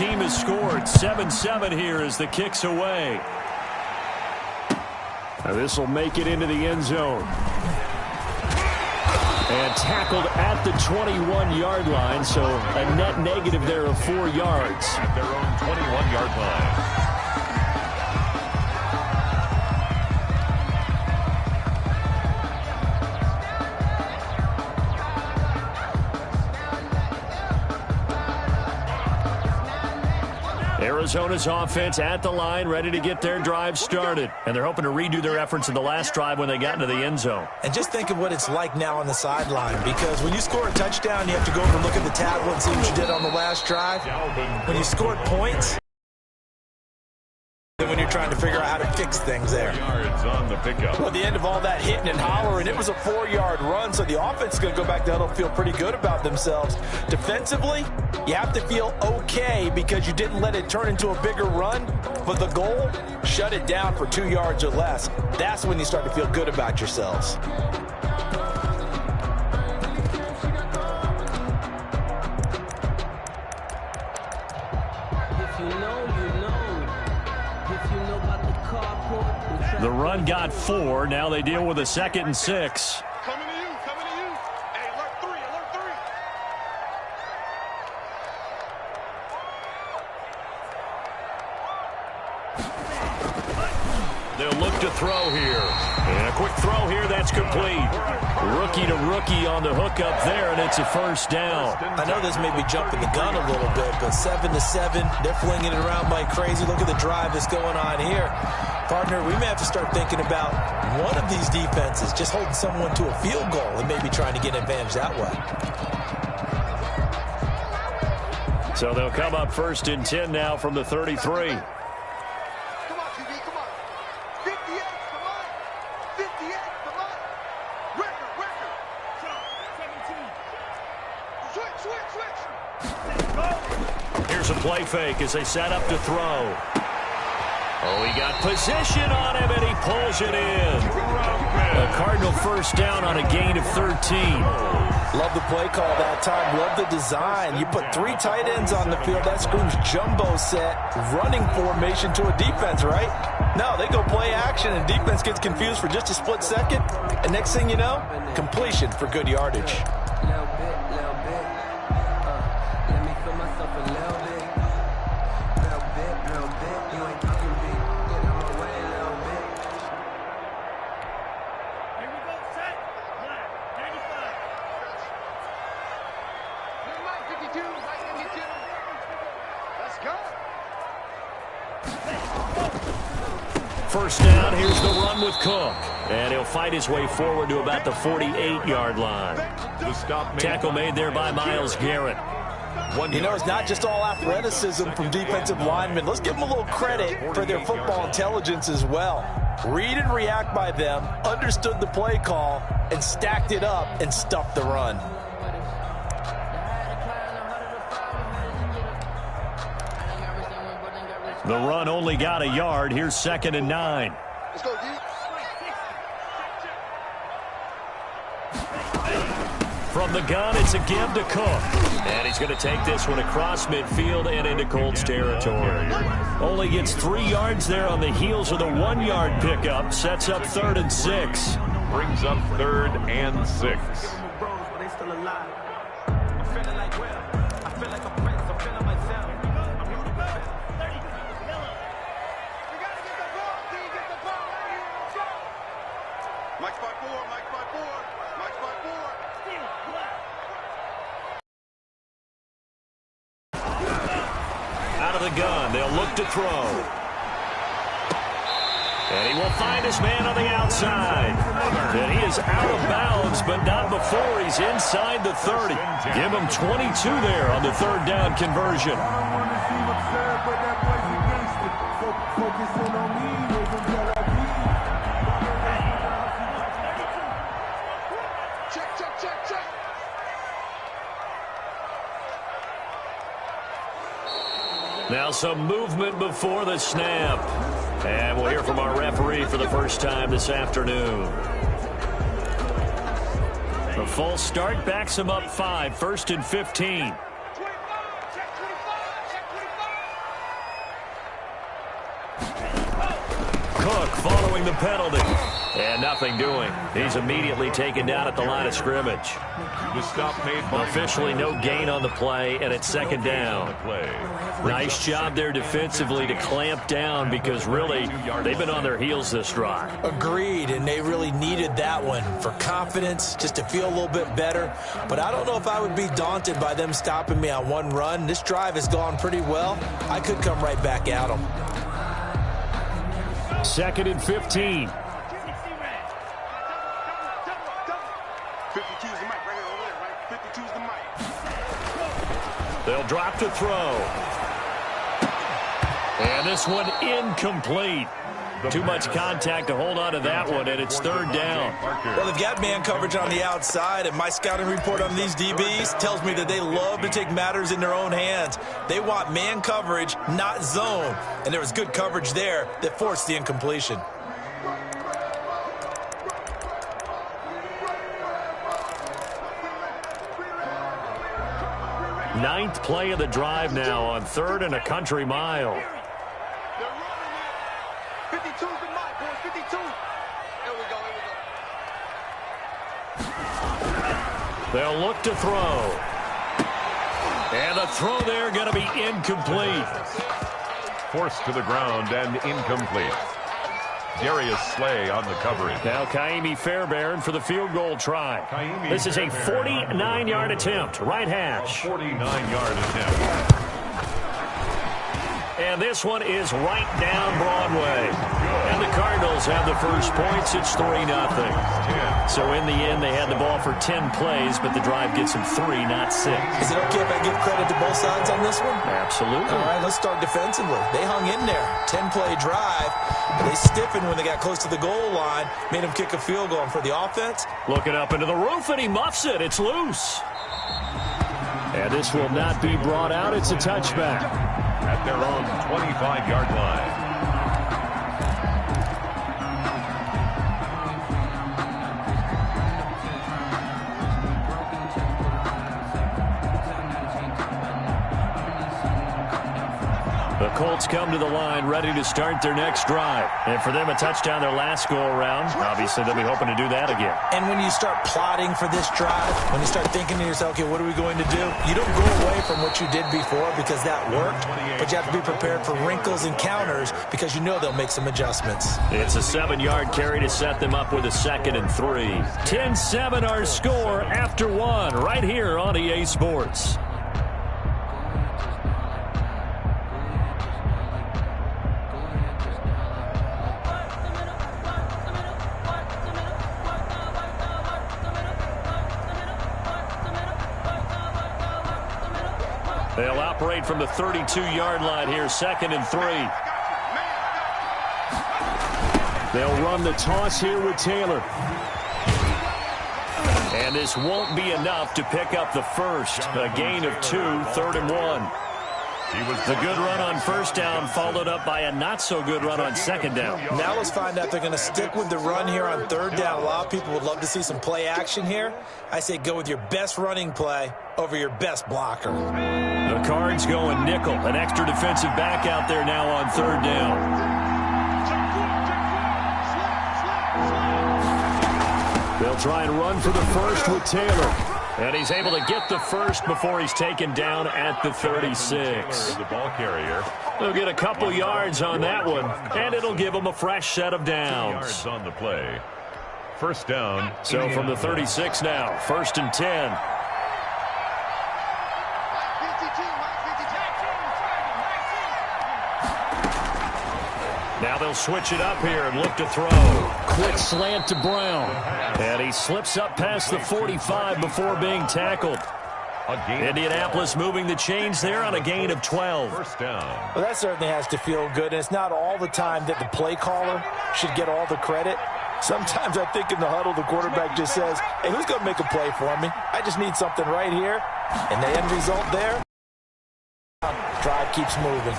team has scored. 7-7 here as the kick's away. Now this will make it into the end zone. And tackled at the 21-yard line, so a net negative there of 4 yards. At their own 21-yard line. Arizona's offense at the line, ready to get their drive started. And they're hoping to redo their efforts in the last drive when they got into the end zone. And just think of what it's like now on the sideline, because when you score a touchdown, you have to go over and look at the tablet and see what you did on the last drive. When you scored points, when you're trying to figure out how to fix things there. Yards on the pickup. Well, at the end of all that hitting and hollering, it was a 4-yard run, so the offense is going to go back to huddle, feel pretty good about themselves. Defensively, you have to feel okay because you didn't let it turn into a bigger run, but the goal, shut it down for 2 yards or less. That's when you start to feel good about yourselves. The run got 4. Now they deal with a 2nd and 6. Coming to you, coming to you. Hey, alert 3, alert 3. They'll look to throw here. And a quick throw here, that's complete. Rookie to rookie on the hook up there, and it's a first down. I know this may be jumping the gun a little bit, but 7-7, they're flinging it around like crazy. Look at the drive that's going on here. Partner, we may have to start thinking about one of these defenses just holding someone to a field goal and maybe trying to get an advantage that way. So they'll come up 1st and 10 now from the 33. Come on, TD, come on. 58, come on. 58, come on. Record. 17. Switch. Here's a play fake as they set up to throw. Oh, he got position on him, and he pulls it in. A Cardinal first down on a gain of 13. Love the play call that time. Love the design. You put 3 tight ends on the field. That screams jumbo set, running formation to a defense, right? No, they go play action, and defense gets confused for just a split second. And next thing you know, completion for good yardage. First down, here's the run with Cook. And he'll fight his way forward to about the 48-yard line. Tackle made there by Myles Garrett. You know, it's not just all athleticism from defensive linemen. Let's give them a little credit for their football intelligence as well. Read and react by them, understood the play call, and stacked it up and stuffed the run. The run only got a yard. Here's 2nd and 9. Let's go, D. From the gun, it's a give to Cook. And he's going to take this one across midfield and into Colts territory. Only gets 3 yards there on the heels of the 1-yard pickup. Sets up 3rd and 6. Brings up 3rd and 6. Out of the gun, they'll look to throw. And he will find his man on the outside. And he is out of bounds, but not before he's inside the 30. Give him 22 there on the 3rd down conversion. Now some movement before the snap. And we'll hear from our referee for the first time this afternoon. The false start backs him up 5, 1st and 15. Cook following the penalty. And nothing doing. He's immediately taken down at the line of scrimmage. The stop made by Officially no gain on the play, and it's second down. Nice job there defensively to clamp down because really they've been on their heels this drive. Agreed, and they really needed that one for confidence, just to feel a little bit better. But I don't know if I would be daunted by them stopping me on one run. This drive has gone pretty well. I could come right back at them. 2nd and 15. 52's the mic right here over there, right? 52's the mic. They'll drop to throw. And this one incomplete. Too much contact to hold on to that one, and it's 3rd down. Well, they've got man coverage on the outside, and my scouting report on these DBs tells me that they love to take matters in their own hands. They want man coverage, not zone. And there was good coverage there that forced the incompletion. Ninth play of the drive now on 3rd and a country mile. 52's the mic, boys. 52. Here we go. They'll look to throw. And the throw there going to be incomplete. Forced to the ground and incomplete. Darius Slay on the coverage. Now Kaimi Fairbairn for the field goal try. This is a 49-yard attempt, right hash. 49-yard attempt. And this one is right down Broadway. And the Cardinals have the first points. It's 3-0. So in the end, they had the ball for 10 plays, but the drive gets them 3, not 6. Is it okay if I give credit to both sides on this one? Absolutely. All right, let's start defensively. They hung in there. 10-play drive. They stiffened when they got close to the goal line, made them kick a field goal. And for the offense, looking up into the roof, and he muffs it. It's loose. And this will not be brought out. It's a touchback. At their own 25-yard line. The Colts come to the line ready to start their next drive. And for them, a touchdown their last go-around. Obviously, they'll be hoping to do that again. and when you start plotting for this drive, when you start thinking to yourself, okay, what are we going to do? You don't go away from what you did before because that worked, but you have to be prepared for wrinkles and counters because you know they'll make some adjustments. It's a 7-yard carry to set them up with a 2nd and 3. 10-7 our score after 1 right here on EA Sports. They'll operate from the 32-yard line here, 2nd and 3. They'll run the toss here with Taylor. And this won't be enough to pick up the first. A gain of 2, 3rd and 1. The good run on first down followed up by a not-so-good run on second down. Now let's find out if they're going to stick with the run here on 3rd down. A lot of people would love to see some play action here. I say go with your best running play over your best blocker. The Cards going nickel. An extra defensive back out there now on 3rd down. They'll try and run for the first with Taylor. And he's able to get the first before he's taken down at the 36. The ball carrier. They'll get a couple yards on that one, and it'll give them a fresh set of downs. Yards on the play. First down. So from the 36 now, 1st and 10. Now they'll switch it up here and look to throw. Quick slant to Brown. And he slips up past the 45 before being tackled. Indianapolis moving the chains there on a gain of 12. First down. Well, that certainly has to feel good. And it's not all the time that the play caller should get all the credit. Sometimes I think in the huddle, the quarterback just says, hey, who's going to make a play for me? I just need something right here. And the end result there, drive keeps moving.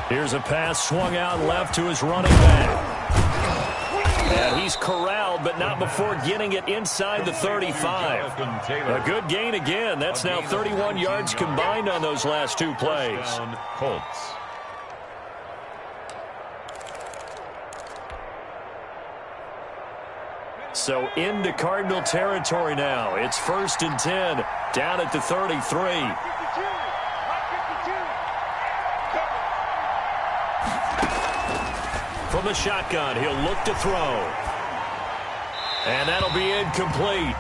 Here's a pass swung out left to his running back. And he's corralled, but not before getting it inside the 35. A good gain again. That's now 31 yards combined on those last 2 plays. Colts. So into Cardinal territory now. It's 1st and 10, down at the 33. From the shotgun, he'll look to throw. And that'll be incomplete.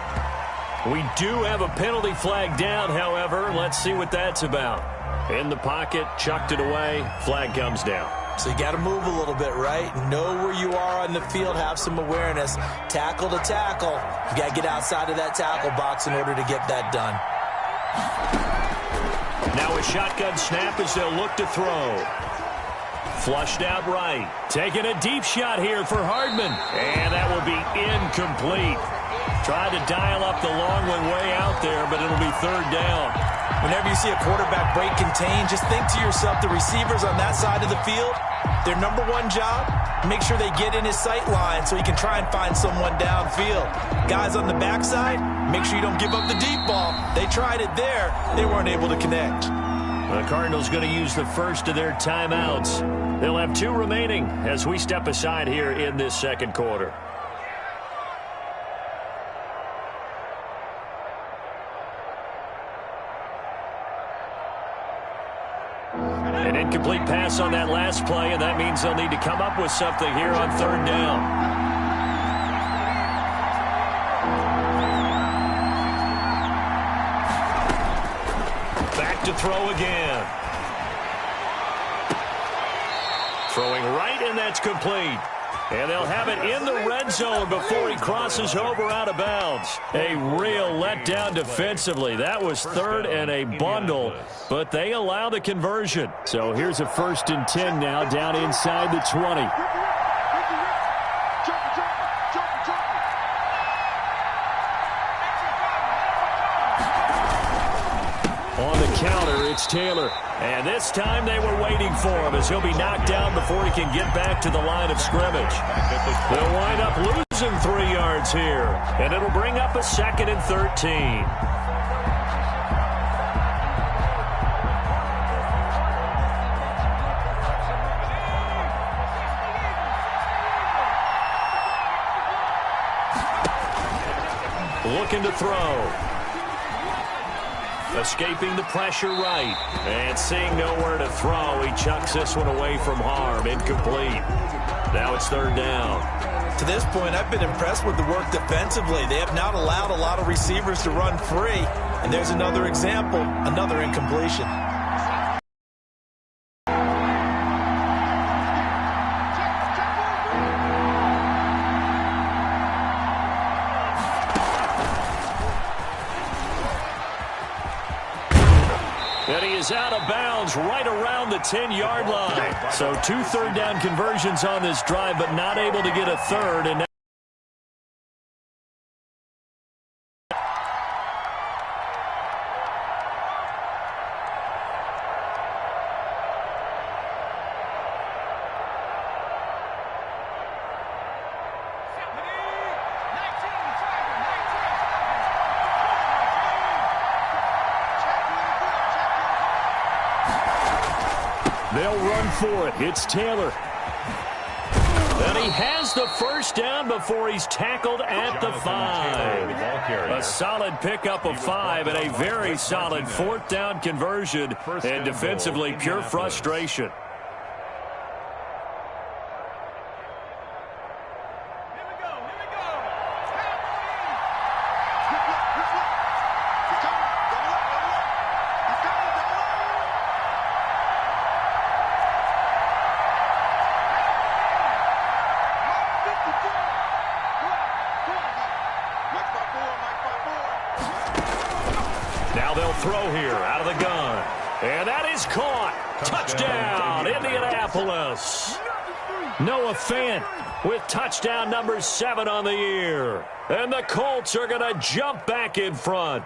We do have a penalty flag down, however. Let's see what that's about. In the pocket, chucked it away, flag comes down. So you got to move a little bit, right? Know where you are on the field, have some awareness. Tackle to tackle. You got to get outside of that tackle box in order to get that done. Now a shotgun snap as they'll look to throw. Flushed out right. Taking a deep shot here for Hardman. And that will be incomplete. Tried to dial up the long one way out there, but it'll be 3rd down. Whenever you see a quarterback break contain, just think to yourself, the receivers on that side of the field, their number one job, make sure they get in his sight line so he can try and find someone downfield. Guys on the backside, make sure you don't give up the deep ball. They tried it there. They weren't able to connect. The Cardinals going to use the first of their timeouts. They'll have 2 remaining as we step aside here in this 2nd quarter. An incomplete pass on that last play, and that means they'll need to come up with something here on 3rd down. Back to throw again. Throwing right, and that's complete. And they'll have it in the red zone before he crosses over out of bounds. A real letdown defensively. That was 3rd and a bundle, but they allow the conversion. So here's a 1st and 10 now, down inside the 20. On the counter, it's Taylor. And this time they were waiting for him as he'll be knocked down before he can get back to the line of scrimmage. They'll wind up losing 3 yards here. And it'll bring up a 2nd and 13. Looking to throw. Escaping the pressure right. And seeing nowhere to throw, he chucks this one away from harm. Incomplete. Now it's 3rd down. To this point, I've been impressed with the work defensively. They have not allowed a lot of receivers to run free. And there's another example, another incompletion. And he is out of bounds right around the 10-yard line. So 2 3rd down conversions on this drive, but not able to get a 3rd. And they'll run for it. It's Taylor. And he has the 1st down before he's tackled at the 5. A solid pickup of 5 and a very solid 4th down conversion. And defensively, pure frustration. Now they'll throw here out of the gun. And that is caught. Touchdown, Indianapolis. Noah Fant with touchdown number 7 on the year. And the Colts are going to jump back in front.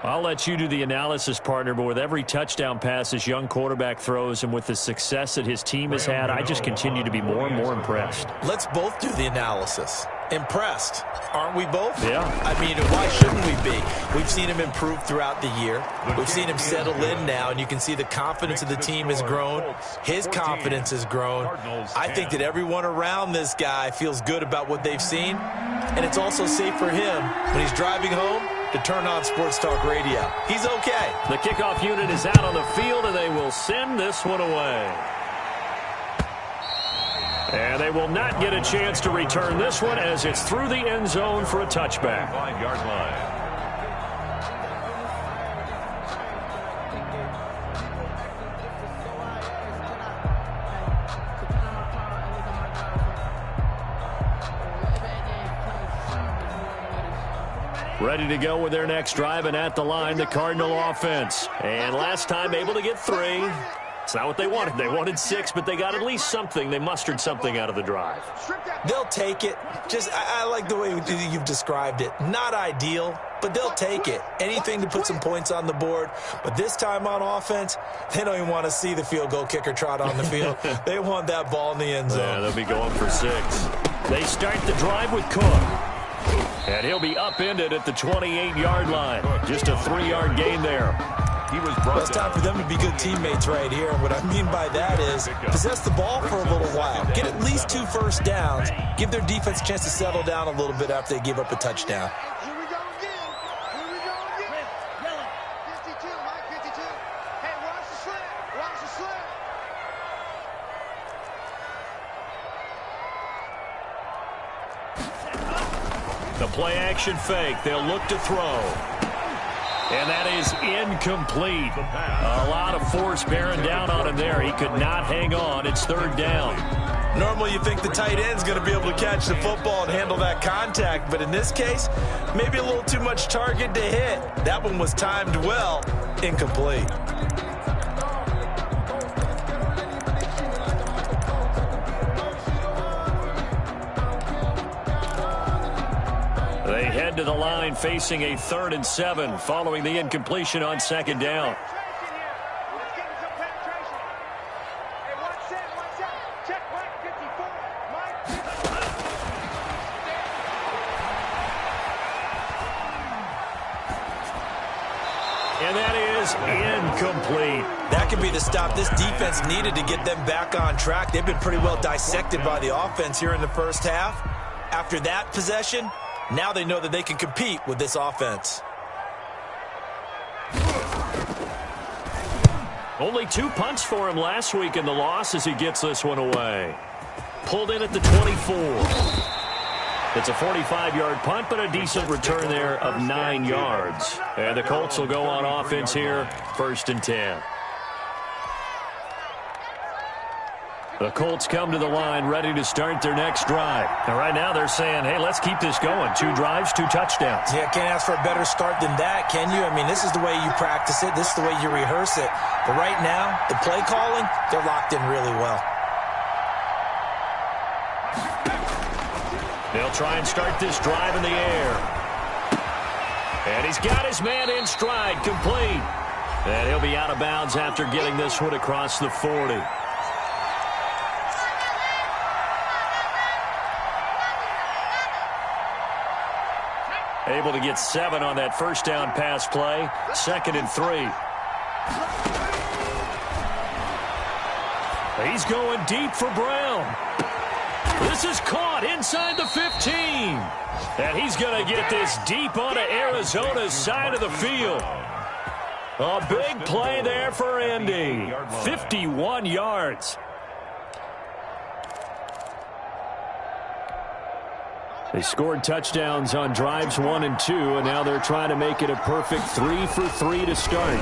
I'll let you do the analysis, partner, but with every touchdown pass this young quarterback throws and with the success that his team has had, I just continue to be more and more impressed. Let's both do the analysis. Impressed. Aren't we both? Yeah. I mean, why shouldn't we be? We've seen him improve throughout the year. We've seen him settle in now, and you can see the confidence of the team has grown. His confidence has grown. I think that everyone around this guy feels good about what they've seen, and it's also safe for him when he's driving home to turn on Sports Talk Radio. He's okay. The kickoff unit is out on the field, and they will send this one away. And they will not get a chance to return this one as it's through the end zone for a touchback. 5-yard line. Ready to go with their next drive, and at the line, the Cardinal offense. And last time able to get 3. It's not what they wanted. They wanted 6, but they got at least something. They mustered something out of the drive. They'll take it. I like the way you've described it. Not ideal, but they'll take it. Anything to put some points on the board. But this time on offense, they don't even want to see the field goal kicker trot on the field. They want that ball in the end zone. Yeah, they'll be going for 6. They start the drive with Cook. And he'll be upended at the 28-yard line. Just a 3-yard gain there. He was brought It's time for them to be good teammates right here. And what I mean by that is possess the ball for a little while. Get at least 2 first downs. Give their defense a chance to settle down a little bit after they give up a touchdown. Here we go again. Here we go again. 52, Mike, 52. Hey, watch the slant. Watch the slant. The play action fake. They'll look to throw. And that is incomplete. A lot of force bearing down on him there. He could not hang on. It's 3rd down. Normally you think the tight end's going to be able to catch the football and handle that contact. But in this case, maybe a little too much target to hit. That one was timed well. Incomplete. They head to the line facing a 3rd and 7 following the incompletion on 2nd down. Let's get some penetration. Hey, watch that, watch that. Check Mike 54. Mike 54. And that is incomplete. That could be the stop this defense needed to get them back on track. They've been pretty well dissected by the offense here in the first half. After that possession, now they know that they can compete with this offense. Only 2 punts for him last week in the loss as he gets this one away. Pulled in at the 24. It's a 45-yard punt, but a decent return there of 9 yards. And the Colts will go on offense here, 1st and 10. The Colts come to the line ready to start their next drive. And right now they're saying, hey, let's keep this going. 2 drives, 2 touchdowns. Yeah, can't ask for a better start than that, can you? I mean, this is the way you practice it. This is the way you rehearse it. But right now, the play calling, they're locked in really well. They'll try and start this drive in the air. And he's got his man in stride, complete. And he'll be out of bounds after getting this one across the 40. Able to get 7 on that first down pass play. 2nd and 3. He's going deep for Brown. This is caught inside the 15. And he's going to get this deep onto Arizona's side of the field. A big play there for Indy. 51 yards. They scored touchdowns on drives 1 and 2, and now they're trying to make it a perfect 3 for 3 to start.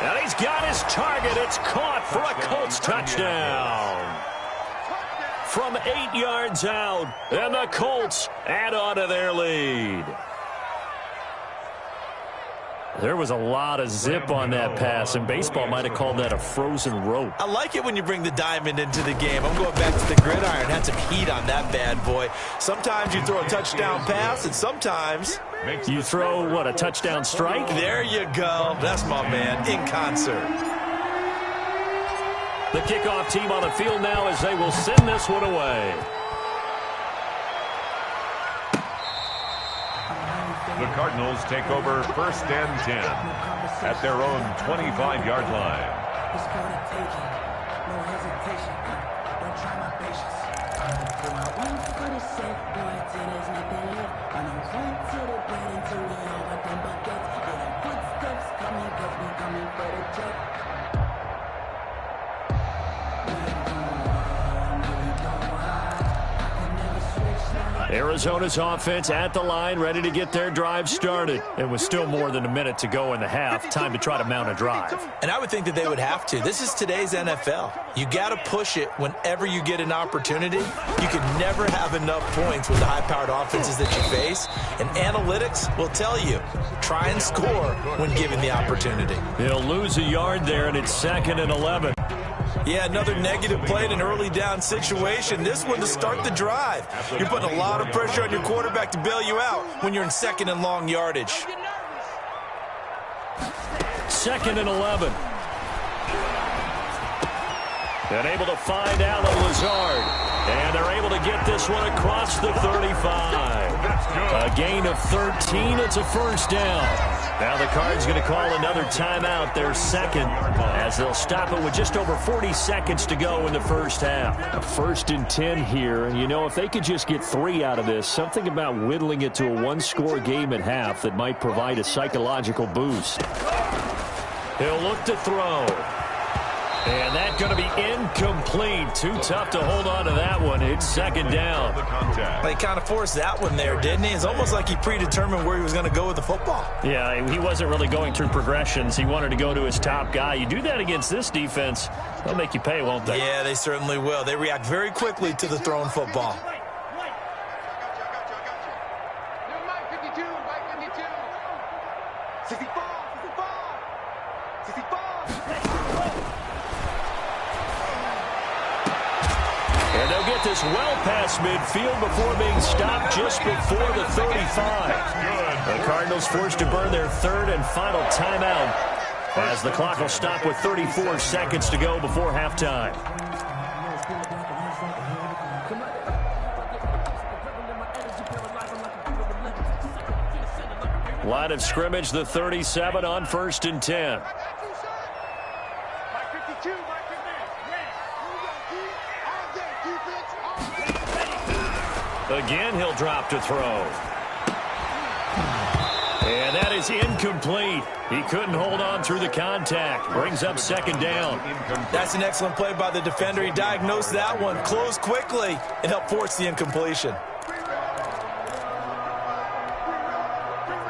And he's got his target. It's caught for a Colts touchdown. From 8 yards out, and the Colts add on to their lead. There was a lot of zip on that pass, and baseball might have called that a frozen rope. I like it when you bring the diamond into the game. I'm going back to the gridiron. Had some heat on that bad boy. Sometimes you throw a touchdown pass, and sometimes you throw, what, a touchdown strike? There you go. That's my man, in concert. The kickoff team on the field now as they will send this one away. The Cardinals take over 1st and 10 at their own 25-yard line. It's called a taking. No hesitation. Don't try my patience. So I went for the safe boy till there's nothing left. And I went to the bed until we all got them buckets. Yeah, footsteps coming, cause we coming for the check. Arizona's offense at the line, ready to get their drive started. It was still more than a minute to go in the half. Time to try to mount a drive. And I would think that they would have to. This is today's NFL. You got to push it whenever you get an opportunity. You can never have enough points with the high-powered offenses that you face. And analytics will tell you, try and score when given the opportunity. They'll lose a yard there, and it's 2nd and 11. Yeah, another negative play in an early down situation. This one to start the drive. You're putting a lot of pressure on your quarterback to bail you out when you're in 2nd and long yardage. 2nd and 11. And able to find Allen Lazard. And they're able to get this one across the 35. A gain of 13. It's a 1st down. Now the Cards going to call another timeout, their 2nd, as they'll stop it with just over 40 seconds to go in the 1st half. A 1st and 10 here, and you know, if they could just get 3 out of this, something about whittling it to a 1-score game at half that might provide a psychological boost. He'll look to throw. And that's going to be incomplete. Too tough to hold on to that one. It's 2nd down. He kind of forced that one there, didn't he? It's almost like he predetermined where he was going to go with the football. Yeah, he wasn't really going through progressions. He wanted to go to his top guy. You do that against this defense, they'll make you pay, won't they? Yeah, they certainly will. They react very quickly to the thrown football. And they'll get this well past midfield before being stopped just before the 35. The Cardinals forced to burn their 3rd and final timeout as the clock will stop with 34 seconds to go before halftime. Line of scrimmage, the 37 on 1st and 10. Again, he'll drop to throw. And that is incomplete. He couldn't hold on through the contact. Brings up 2nd down. That's an excellent play by the defender. He diagnosed that one, closed quickly, and helped force the incompletion.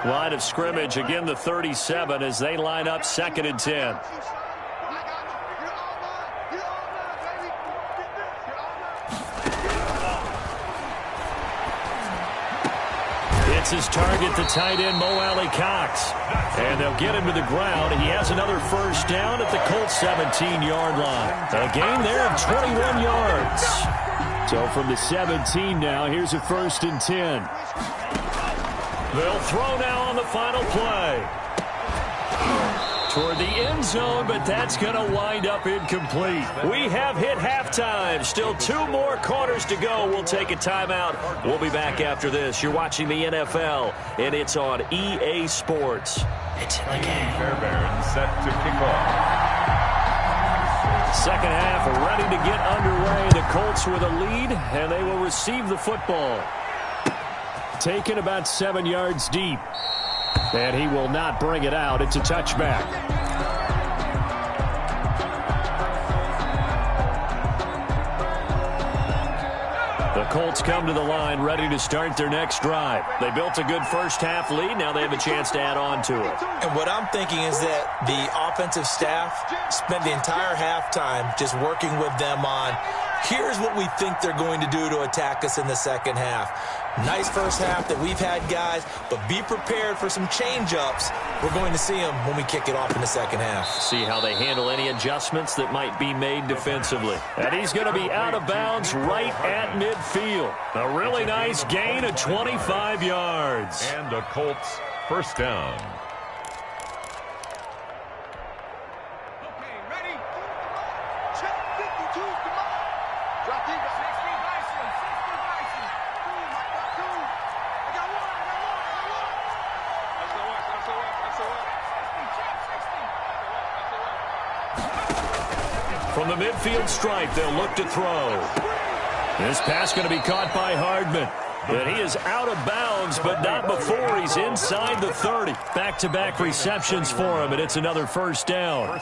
Line of scrimmage, again the 37 as they line up 2nd and 10. It's his target, the tight end, Mo Alley-Cox. And they'll get him to the ground. He has another 1st down at the Colts 17-yard line. A gain there of 21 yards. So from the 17 now, here's a 1st and 10. They'll throw now on the final play. Toward the end zone, but that's going to wind up incomplete. We have hit halftime. Still 2 more quarters to go. We'll take a timeout. We'll be back after this. You're watching the NFL, and it's on EA Sports. It's in the game. Fairbairn set to kick off. 2nd half ready to get underway. The Colts with a lead, and they will receive the football. Taken about 7 yards deep. And he will not bring it out. It's a touchback. The Colts come to the line ready to start their next drive. They built a good 1st half lead. Now they have a chance to add on to it. And what I'm thinking is that the offensive staff spent the entire halftime just working with them on, here's what we think they're going to do to attack us in the 2nd half. Nice 1st half that we've had, guys, but be prepared for some change-ups. We're going to see them when we kick it off in the 2nd half. See how they handle any adjustments that might be made defensively. And he's going to be out of bounds right at midfield. A really nice gain of 25 yards. And a Colts 1st down. Okay, ready? Check 52, come on. Drop deep. 60 Bison. I got one. From the midfield stripe, they'll look to throw. This pass going to be caught by Hardman. But he is out of bounds, but not before he's inside the 30. Back-to-back receptions for him, and it's another first down.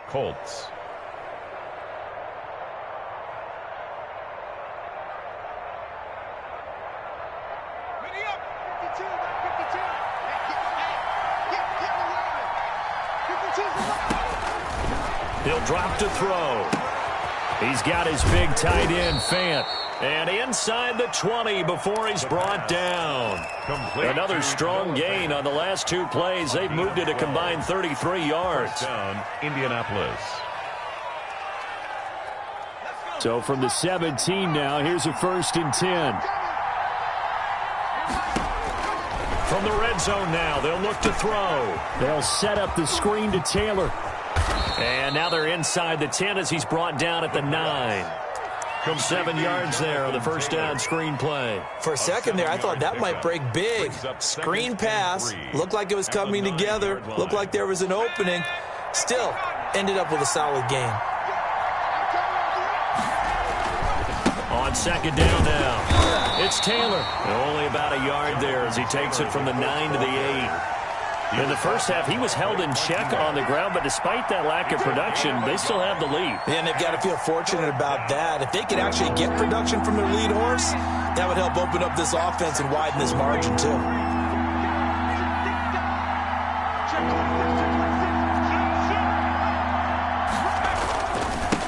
Colts. Ready up. 52, not 52. Get away. 52's He'll drop to throw. He's got his big tight end, Fant. And inside the 20 before he's brought down. Another strong gain on the last two plays. They've moved it a combined 33 yards. First down, Indianapolis. So from the 17 now, here's a 1st and 10. From the red zone now, they'll look to throw. They'll set up the screen to Taylor. And now they're inside the 10 as he's brought down at the 9. 7 yards there on the first down screen play. For a second there, I thought that might break big. Screen pass. Looked like it was coming together. Looked like there was an opening. Still, ended up with a solid gain. On second down now, it's Taylor. Only about a yard there as he takes it from the 9 to the 8. In the first half, he was held in check on the ground, but despite that lack of production, they still have the lead. And they've got to feel fortunate about that. If they could actually get production from their lead horse, that would help open up this offense and widen this margin, too.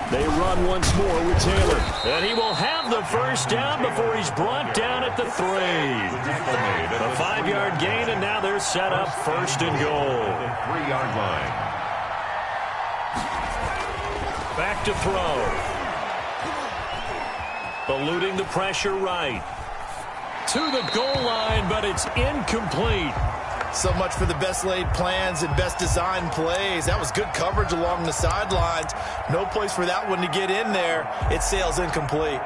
They run once more with Taylor. And he will have the first down before he's brought down at the 3. A 5-yard gain, and now they're set up 1st and goal. 3-yard line. Back to throw. Eluding the pressure right. To the goal line, but it's incomplete. So much for the best laid plans and best designed plays. That was good coverage along the sidelines. No place for that one to get in there. It sails incomplete.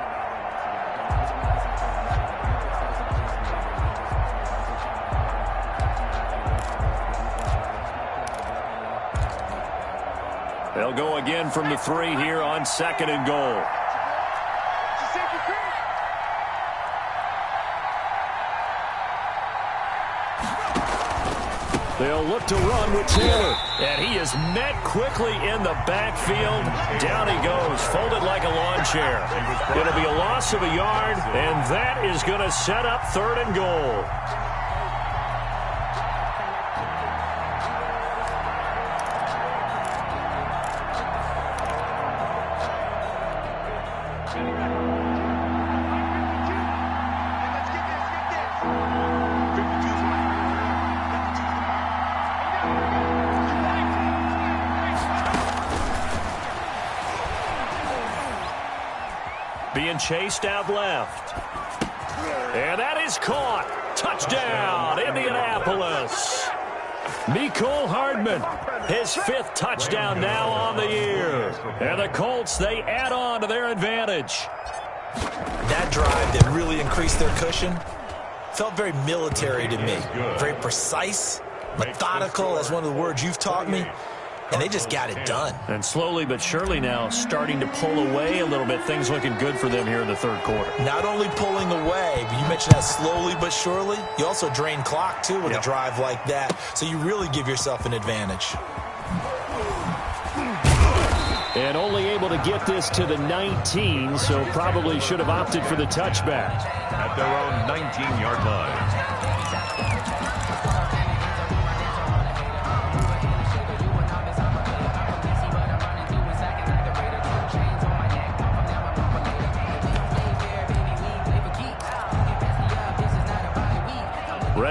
They'll go again from the 3 here on 2nd and goal. They'll look to run with Taylor. And he is met quickly in the backfield. Down he goes, folded like a lawn chair. It'll be a loss of a yard, and that is going to set up 3rd and goal. Being chased out left. And that is caught. Touchdown, Indianapolis. Mecole Hardman, his 5th touchdown now on the year. And the Colts, they add on to their advantage. That drive that really increased their cushion felt very military to me. Very precise, methodical, as one of the words you've taught me. And they just got it done. And slowly but surely now starting to pull away a little bit. Things looking good for them here in the 3rd quarter. Not only pulling away, but you mentioned that slowly but surely. You also drain clock, too, with a drive like that. So you really give yourself an advantage. And only able to get this to the 19, so probably should have opted for the touchback. At their own 19-yard line.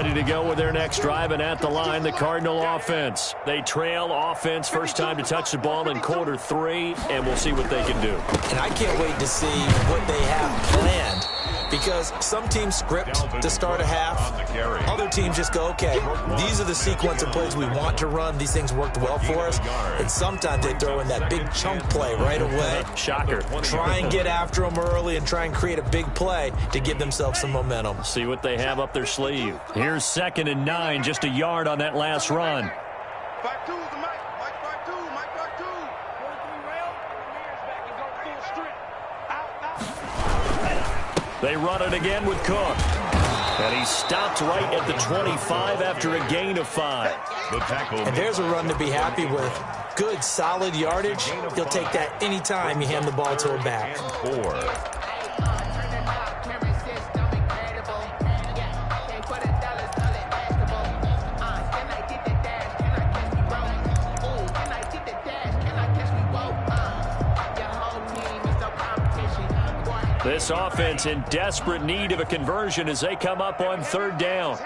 ready to go with their next drive, and at the line, the Cardinal offense. They trail offense, first time to touch the ball in quarter 3, and we'll see what they can do. And I can't wait to see what they have planned, because some teams script to start a half. Other teams just go, okay, these are the sequence of plays we want to run. These things worked well for us. And sometimes they throw in that big chunk play right away. Shocker. Try and get after them early and try and create a big play to give themselves some momentum. See what they have up their sleeve. Here's 2nd and 9, just a yard on that last run. 5-2 is the Mike. Mike 5-2. Mike 5-2. They run it again with Cook. And he stopped right at the 25 after a gain of 5. The tackle. And there's a run to be happy with. Good, solid yardage. He'll take that anytime you hand the ball to a back. 4. This offense in desperate need of a conversion as they come up on 3rd down.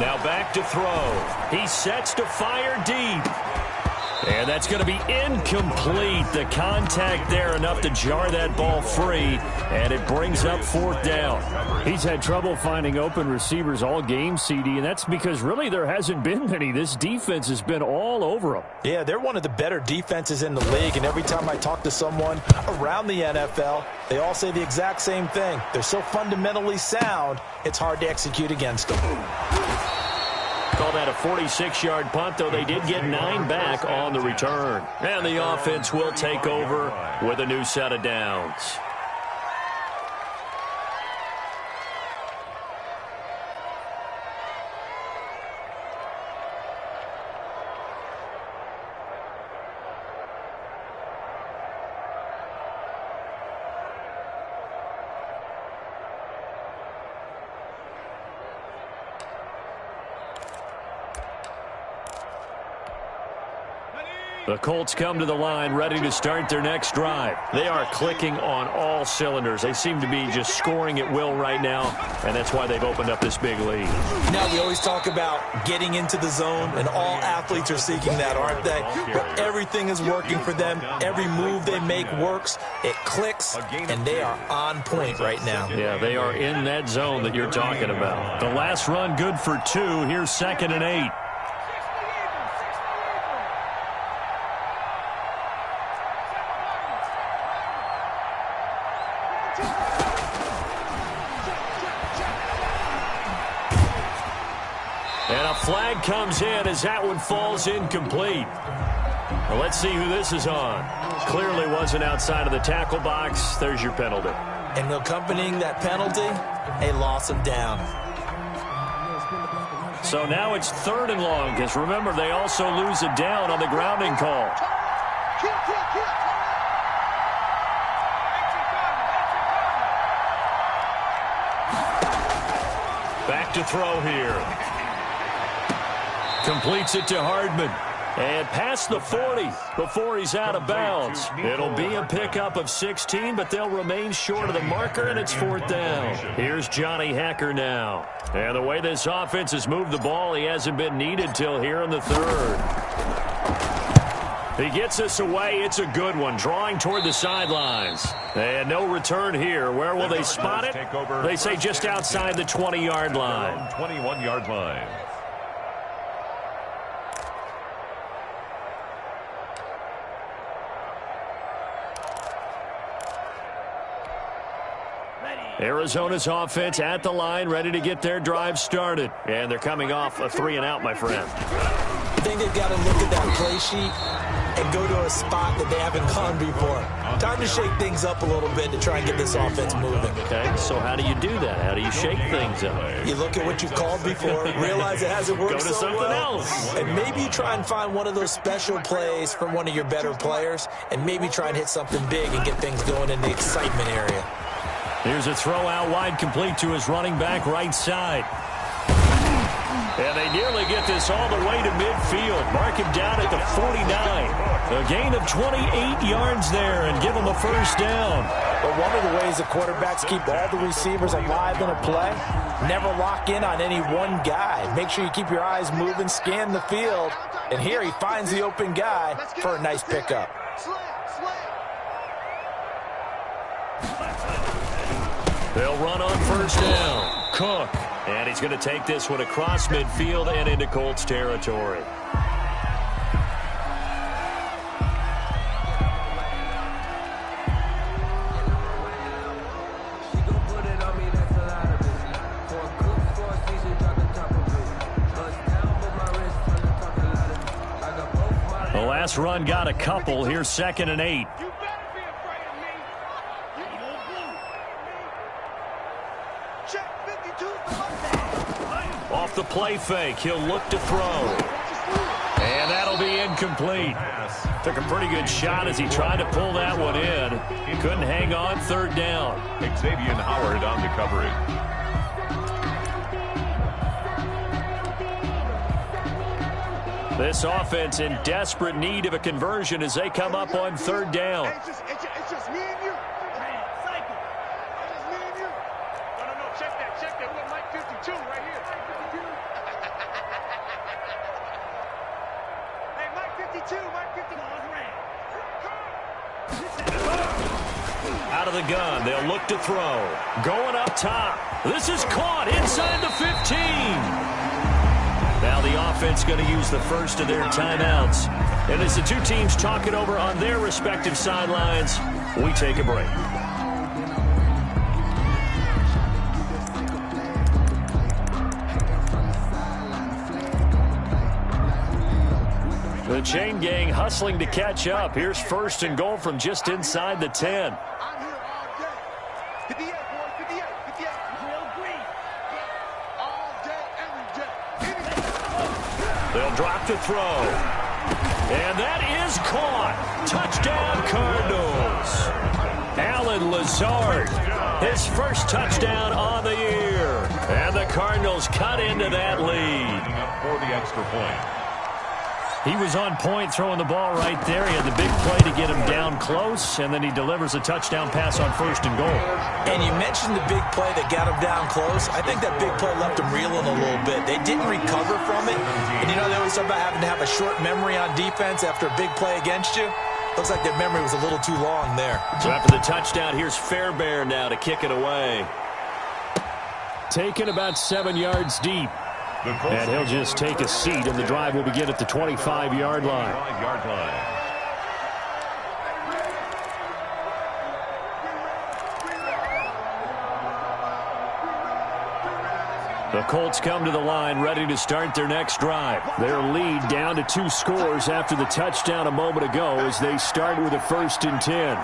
Now back to throw. He sets to fire deep. And that's going to be incomplete. The contact there enough to jar that ball free, and it brings up 4th down. He's had trouble finding open receivers all game, CD, and that's because really there hasn't been many. This defense has been all over him. Yeah, they're one of the better defenses in the league, and every time I talk to someone around the NFL, they all say the exact same thing. They're so fundamentally sound, it's hard to execute against them. Call that a 46-yard punt, though they did get 9 back on the return. And the offense will take over with a new set of downs. The Colts come to the line ready to start their next drive. They are clicking on all cylinders. They seem to be just scoring at will right now, and that's why they've opened up this big lead. Now, we always talk about getting into the zone, and all athletes are seeking that, aren't they? But everything is working for them. Every move they make works. It clicks, and they are on point right now. Yeah, they are in that zone that you're talking about. The last run good for 2. Here's 2nd and 8. And a flag comes in as that one falls incomplete. Well, let's see who this is on. Clearly wasn't outside of the tackle box. There's your penalty. And accompanying that penalty, a loss of down. So now it's 3rd and long, because remember, they also lose a down on the grounding call. Back to throw here. Completes it to Hardman. And past the 40 before he's out of bounds. It'll be a pickup of 16, but they'll remain short of the marker, and it's 4th down. Here's Johnny Hekker now. And the way this offense has moved the ball, he hasn't been needed till here in the 3rd. He gets us away. It's a good one, drawing toward the sidelines. And no return here. Where will they spot it? They say just outside the 20-yard line. 21-yard line. Arizona's offense at the line, ready to get their drive started. And they're coming off a 3-and-out, my friend. I think they've got to look at that play sheet and go to a spot that they haven't gone before. Time to shake things up a little bit to try and get this offense moving. Okay, so how do you do that? How do you shake things up? You look at what you've called before, realize it hasn't worked Go to so something well, else. and maybe you try and find one of those special plays from one of your better players, and maybe try and hit something big and get things going in the excitement area. Here's a throw out wide, complete to his running back right side. And they nearly get this all the way to midfield. Mark him down at the 49. A gain of 28 yards there and give him a first down. But one of the ways the quarterbacks keep all the receivers alive in a play, never lock in on any one guy. Make sure you keep your eyes moving, scan the field. And here he finds the open guy for a nice pickup. They'll run on first down. Cook. And he's going to take this one across midfield and into Colts territory. The last run got a couple. Here's 2nd and 8. Off the play fake, he'll look to throw. And that'll be incomplete. Took a pretty good shot as he tried to pull that one in. Couldn't hang on, 3rd down. Xavier Howard on the coverage. This offense in desperate need of a conversion as they come up on 3rd down. It's just me and you. It's just me and you. No, check that. We got Mike 52 right here. Hey, Mike 52, Mike 51. Out of the gun, they'll look to throw. Going up top. This is caught inside the 15. Now the offense going to use the first of their timeouts. And as the two teams talk it over on their respective sidelines, we take a break. The chain gang hustling to catch up. Here's 1st and goal from just inside the 10. I'm here all day. 58, boys, 58. Real green. All day, every day. They'll drop to throw. And that is caught. Touchdown, Cardinals. Allen Lazard, his first touchdown on the year. And the Cardinals cut into that lead. For the extra point. He was on point throwing the ball right there. He had the big play to get him down close, and then he delivers a touchdown pass on 1st and goal. And you mentioned the big play that got him down close. I think that big play left him reeling a little bit. They didn't recover from it. And you know, they always talk about having to have a short memory on defense after a big play against you. Looks like their memory was a little too long there. So after the touchdown, here's Fairbairn now to kick it away. Taken about 7 yards deep. And he'll just take a seat, and the drive will begin at the 25-yard line. The Colts come to the line ready to start their next drive. Their lead down to 2 scores after the touchdown a moment ago as they start with a 1st and 10.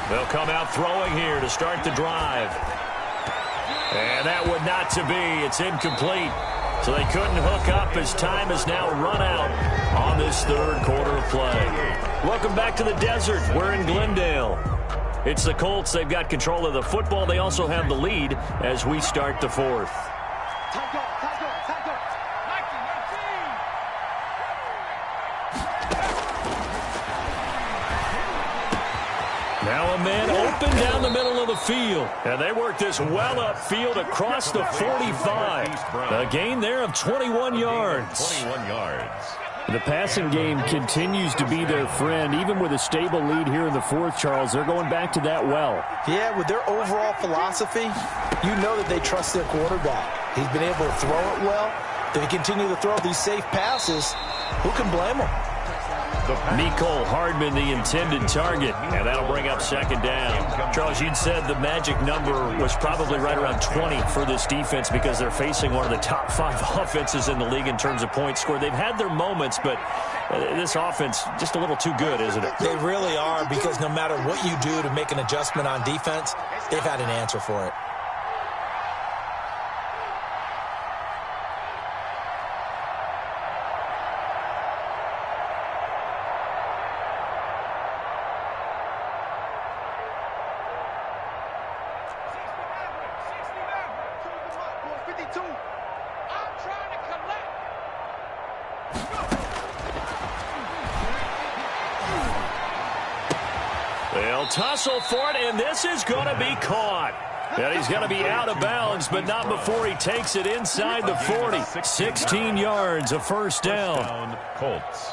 They'll come out throwing here to start the drive. And that would not to be. It's incomplete. So they couldn't hook up as time has now run out on this 3rd quarter of play. Welcome back to the desert. We're in Glendale. It's the Colts. They've got control of the football. They also have the lead as we start the 4th. Now a man open down the middle of the field. And they work this well upfield across the 45. A gain there of 21 yards. 21 yards. The passing game continues to be their friend. Even with a stable lead here in the 4th, Charles, they're going back to that well. Yeah, with their overall philosophy, you know that they trust their quarterback. He's been able to throw it well. If they continue to throw these safe passes, who can blame them? Mecole Hardman, the intended target, and that'll bring up 2nd down. Charles, you'd said the magic number was probably right around 20 for this defense because they're facing one of the top 5 offenses in the league in terms of points scored. They've had their moments, but this offense just a little too good, isn't it? They really are, because no matter what you do to make an adjustment on defense, they've had an answer for it. They'll tussle for it, and this is going to be caught. And he's going to be out of bounds, but not before he takes it inside the 40. 16 yards, a first down. Colts.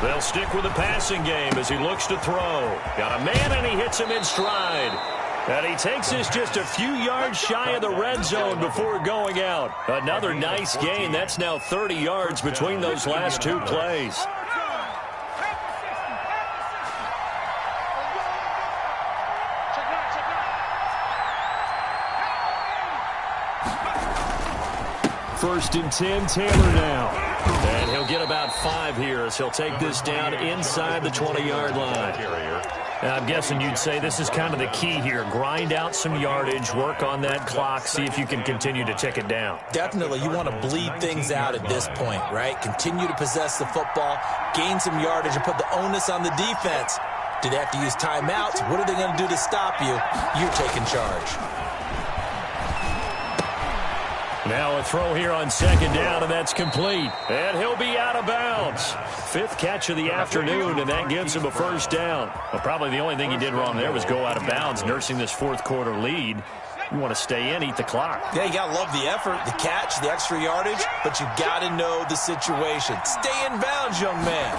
They'll stick with the passing game as he looks to throw. Got a man, and he hits him in stride. And he takes this just a few yards shy of the red zone before going out. Another nice gain. That's now 30 yards between those last two plays. First and 10, Taylor now. And he'll get about 5 here as he'll take this down inside the 20-yard line. I'm guessing you'd say this is kind of the key here. Grind out some yardage, work on that clock, see if you can continue to tick it down. Definitely, you want to bleed things out at this point, right? Continue to possess the football, gain some yardage, and put the onus on the defense. Do they have to use timeouts? What are they going to do to stop you? You're taking charge. Now a throw here on second down, and that's complete. And he'll be out of bounds. 5th catch of the afternoon, and that gives him a first down. Well, probably the only thing he did wrong there was go out of bounds, nursing this fourth quarter lead. You want to stay in, eat the clock. Yeah, you got to love the effort, the catch, the extra yardage, but you got to know the situation. Stay in bounds, young man.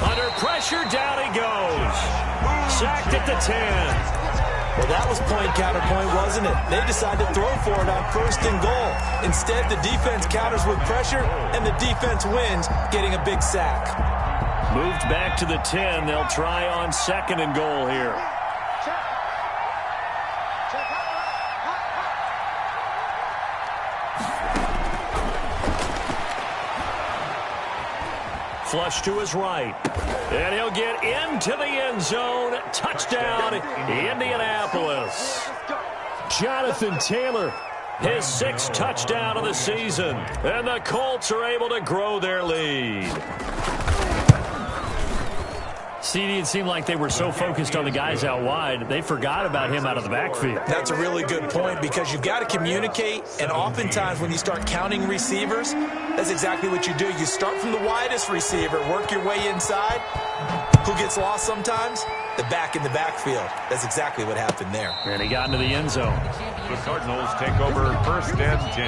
Under pressure, down he goes. Sacked at the 10. Well, that was point counterpoint, wasn't it? They decided to throw for it on 1st and goal. Instead, the defense counters with pressure, and the defense wins, getting a big sack. Moved back to the 10. They'll try on 2nd and goal here. Flush to his right. And he'll get into the end zone. Touchdown, Indianapolis. Jonathan Taylor, his 6th touchdown of the season. And the Colts are able to grow their lead. CD, it seemed like they were so focused on the guys out wide, they forgot about him out of the backfield. That's a really good point because you've got to communicate, and oftentimes when you start counting receivers, that's exactly what you do. You start from the widest receiver, work your way inside. Who gets lost sometimes? The back in the backfield. That's exactly what happened there. And he got into the end zone. The Cardinals take over 1st and 10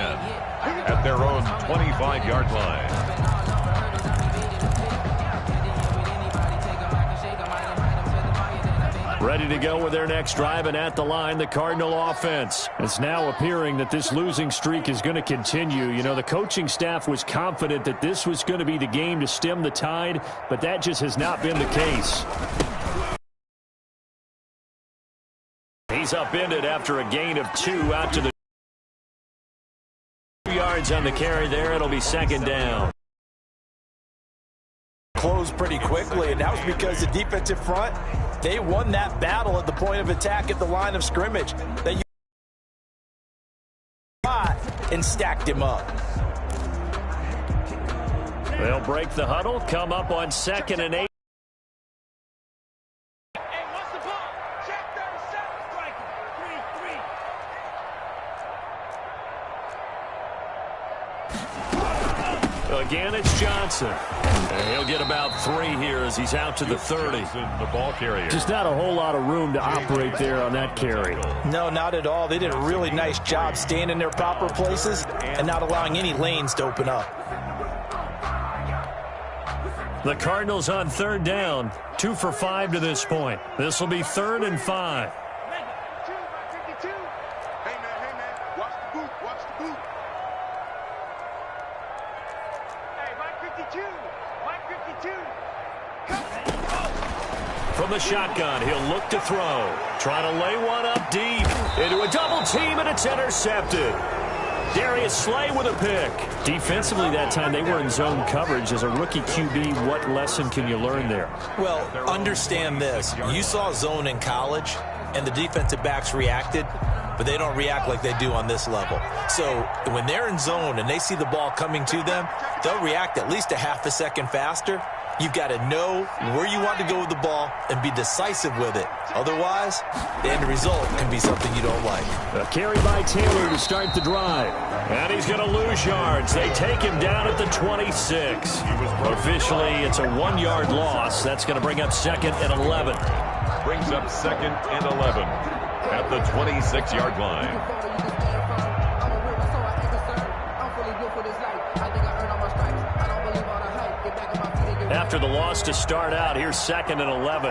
at their own 25-yard line. Ready to go with their next drive, and at the line, the Cardinal offense. It's now appearing that this losing streak is going to continue. You know, the coaching staff was confident that this was going to be the game to stem the tide, but that just has not been the case. He's upended after a gain of 2 out to the 2 yards on the carry there. It'll be 2nd down. Closed pretty quickly, and that was because the defensive front, they won that battle at the point of attack at the line of scrimmage. They and stacked him up. They'll break the huddle, come up on 2nd and 8. Again, it's Johnson. And he'll get about 3 here as he's out to the 30. The ball carrier. Just not a whole lot of room to operate there on that carry. No, not at all. They did a really nice job staying in their proper places and not allowing any lanes to open up. The Cardinals on 3rd down, 2 for 5 to this point. This will be 3rd and 5. From the shotgun, he'll look to throw. Trying to lay one up deep. Into a double team, and it's intercepted. Darius Slay with a pick. Defensively that time, they were in zone coverage. As a rookie QB, what lesson can you learn there? Well, understand this. You saw zone in college, and the defensive backs reacted, but they don't react like they do on this level. So when they're in zone and they see the ball coming to them, they'll react at least a half a second faster. You've got to know where you want to go with the ball and be decisive with it. Otherwise, the end result can be something you don't like. A carry by Taylor to start the drive. And he's going to lose yards. They take him down at the 26. Officially, it's a 1-yard loss. That's going to bring up 2nd and 11. Brings up 2nd and 11 at the 26-yard line. After the loss to start out, here's 2nd and 11.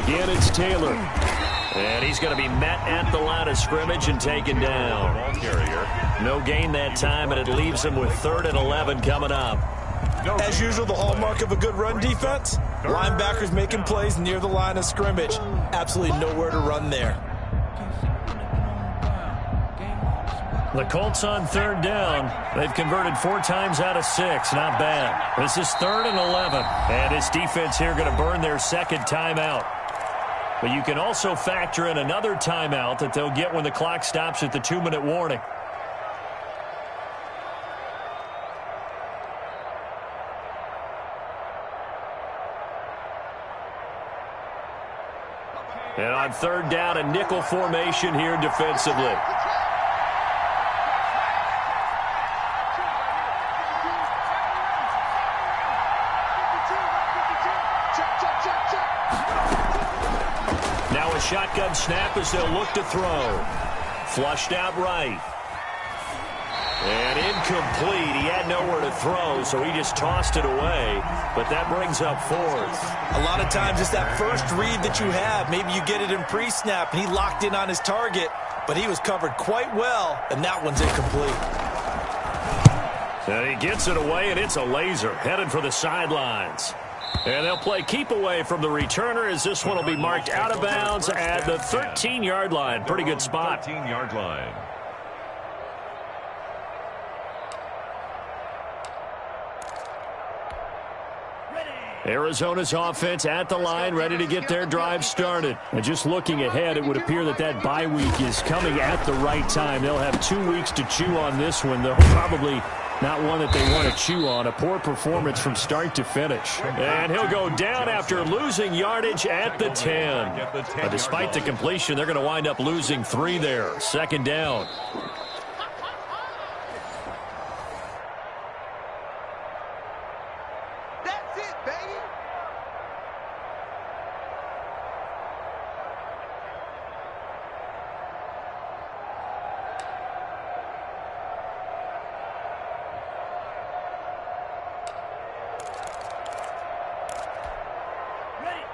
Again, it's Taylor. And he's going to be met at the line of scrimmage and taken down. Ball carrier. No gain that time, and it leaves him with 3rd and 11 coming up. As usual, the hallmark of a good run defense, linebackers making plays near the line of scrimmage. Absolutely nowhere to run there. The Colts on 3rd down. They've converted 4 times out of 6. Not bad. This is 3rd and 11. And his defense here going to burn their 2nd timeout. But you can also factor in another timeout that they'll get when the clock stops at the 2-minute warning. And on 3rd down, a nickel formation here defensively. Shotgun snap as they'll look to throw. Flushed out right. And incomplete. He had nowhere to throw, so he just tossed it away. But that brings up 4th. A lot of times it's that first read that you have. Maybe you get it in pre-snap, and he locked in on his target, but he was covered quite well, and that one's incomplete. And he gets it away, and it's a laser headed for the sidelines. And they'll play keep away from the returner as this one will be marked out of bounds at the 13-yard line. Pretty good spot. 13-yard line. Arizona's offense at the line, ready to get their drive started. And just looking ahead, it would appear that that bye week is coming at the right time. They'll have 2 weeks to chew on this one. They'll probably not one that they want to chew on. A poor performance from start to finish. And he'll go down after losing yardage at the 10. But despite the completion, they're going to wind up losing 3 there. 2nd down. That's it, baby.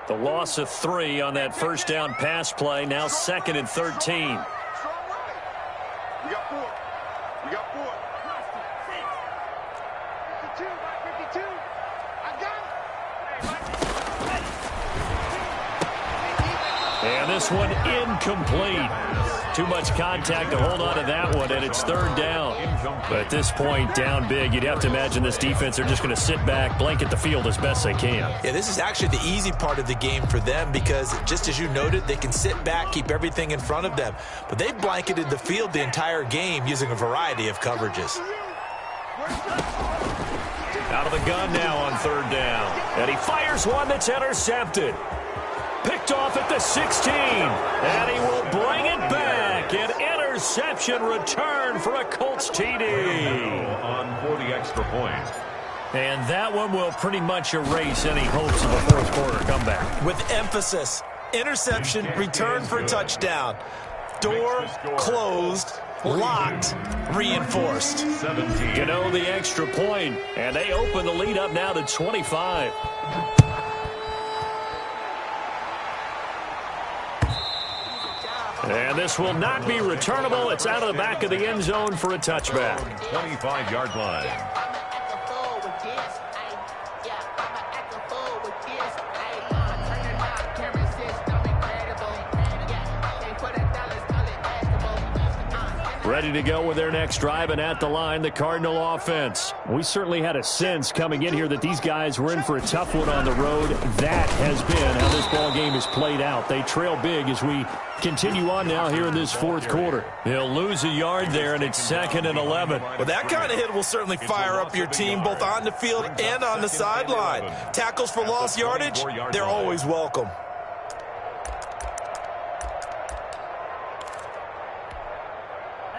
The loss of 3 on that first down pass play. Now 2nd and 13. Strong right. We got 4. We got 4. 52 by 52. I got it. And this one incomplete. Too much contact to hold on to that one, and it's 3rd down. But at this point, down big, you'd have to imagine this defense, they're just going to sit back, blanket the field as best they can. Yeah, this is actually the easy part of the game for them because, just as you noted, they can sit back, keep everything in front of them. But they blanketed the field the entire game using a variety of coverages. Out of the gun now on 3rd down. And he fires one that's intercepted. Picked off at the 16. And he will bring it back. An interception return for a Colts TD. On for the extra point. And that one will pretty much erase any hopes of a fourth quarter comeback. With emphasis, interception, return for touchdown. Door closed, locked, reinforced. 17. Gano the extra point, and they open the lead up now to 25. And this will not be returnable. It's out of the back of the end zone for a touchback. 25-yard line. Ready to go with their next drive, and at the line, the Cardinal offense. We certainly had a sense coming in here that these guys were in for a tough one on the road. That has been how this ball game is played out. They trail big as we continue on now here in this fourth quarter. He'll lose a yard there, and it's 2nd and 11. Well, that kind of hit will certainly fire up your team both on the field and on the sideline. Tackles for lost yardage, they're always welcome.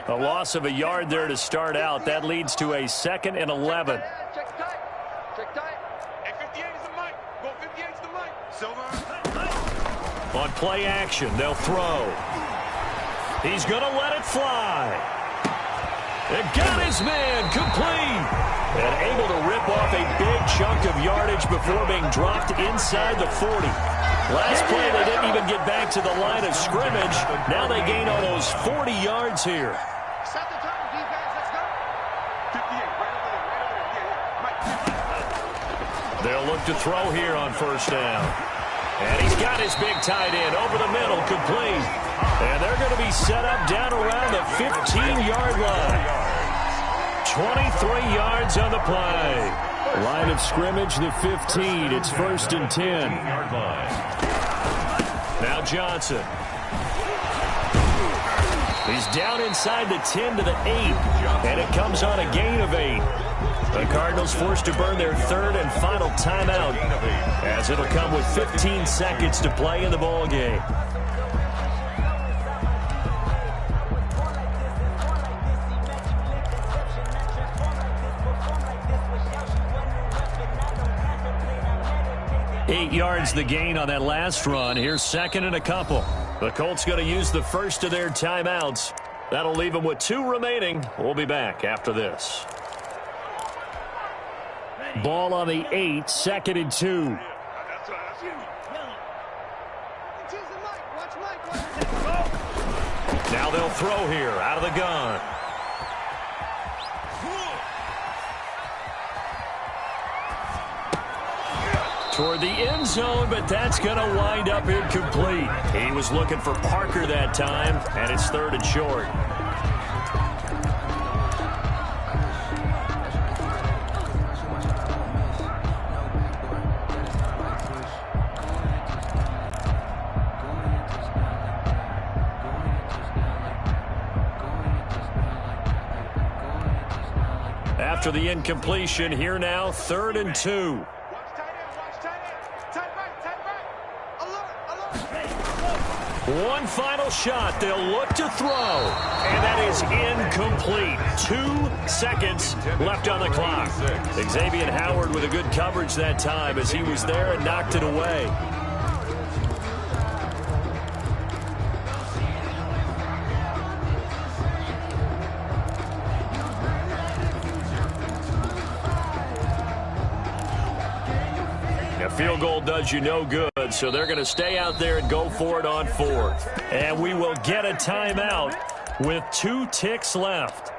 A loss of a yard there to start out. That leads to a 2nd and 11. Check tight. Check tight. Hey, 58 is the mic. Go 58 is the mic. Silver. On play action, they'll throw. He's going to let it fly. It got his man complete. And able to rip off a big chunk of yardage before being dropped inside the 40. Last play, they didn't even get back to the line of scrimmage. Now they gain almost 40 yards here. Set the time, defense. Let's go. 58, right over there. Mike. They'll look to throw here on first down. And he's got his big tight end over the middle, complete. And they're going to be set up down around the 15-yard line. 23 yards on the play. Line of scrimmage, the 15. It's 1st and 10. Now Johnson. He's down inside the 10 to the 8. And it comes on a gain of 8. The Cardinals forced to burn their 3rd and final timeout, as it'll come with 15 seconds to play in the ball game. Eight yards the gain on that last run. Here's 2nd and a couple. The Colts going to use the first of their timeouts. That'll leave them with 2 remaining. We'll be back after this. Ball on the 8, 2nd and 2. Now they'll throw here out of the gun. Toward the end zone, but that's going to wind up incomplete. He was looking for Parker that time, and it's 3rd and short. After the incompletion, here now, 3rd and 2. One final shot. They'll look to throw. And that is incomplete. 2 seconds left on the clock. Xavier Howard with a good coverage that time as he was there and knocked it away. Field goal does you no good, so they're going to stay out there and go for it on 4th. And we will get a timeout with 2 ticks left.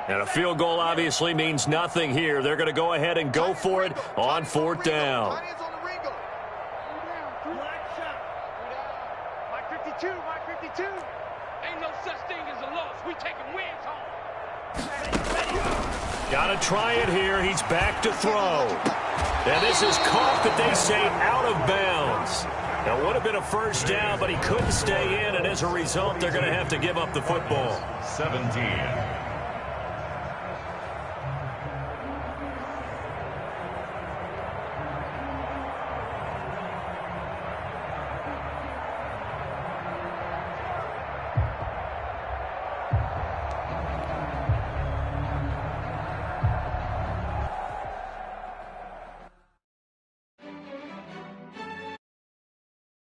And a field goal obviously means nothing here. They're going to go ahead and go for it on 4th down. Mike 52, Mike 52. Ain't no such thing as a loss. We taking wins home. Got to try it here. He's back to throw. And this is caught, but they say out of bounds. Now, would have been a first down, but he couldn't stay in, and as a result, they're going to have to give up the football. 17.